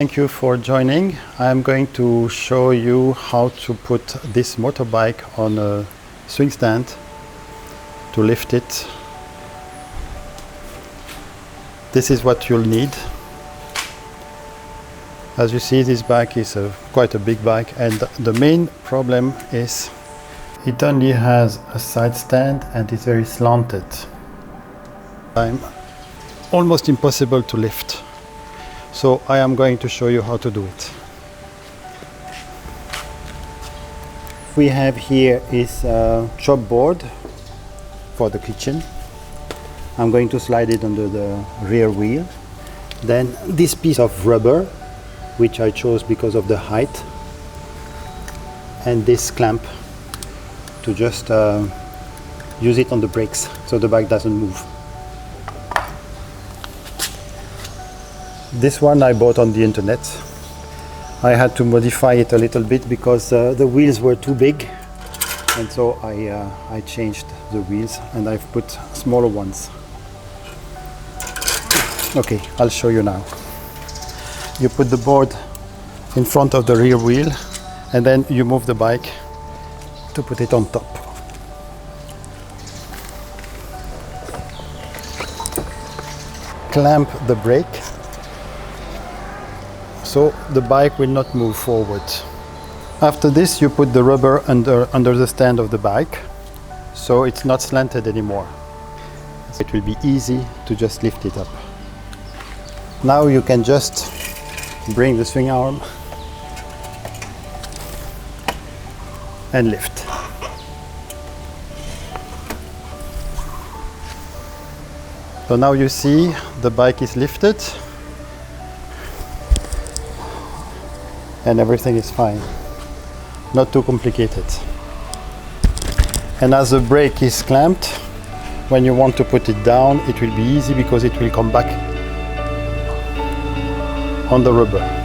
Thank you for joining. I'm going to show you how to put this motorbike on a swing stand to lift it. This is what you'll need. As you see, this bike is quite a big bike, and the main problem is it only has a side stand and it's very slanted. I'm almost impossible to lift. So I am going to show you how to do it. We have here is a chop board for the kitchen. I'm going to slide it under the rear wheel. Then this piece of rubber, which I chose because of the height, and this clamp to just use it on the brakes so the bike doesn't move. This one I bought on the internet. I had to modify it a little bit because the wheels were too big, and so I changed the wheels and I've put smaller ones. Okay, I'll show you now. You put the board in front of the rear wheel and then you move the bike to put it on top. Clamp the brake so the bike will not move forward. After this, you put the rubber under the stand of the bike, so it's not slanted anymore. It will be easy to just lift it up. Now you can just bring the swing arm and lift. So now you see the bike is lifted and everything is fine, not too complicated. And as the brake is clamped, when you want to put it down, it will be easy because it will come back on the rubber.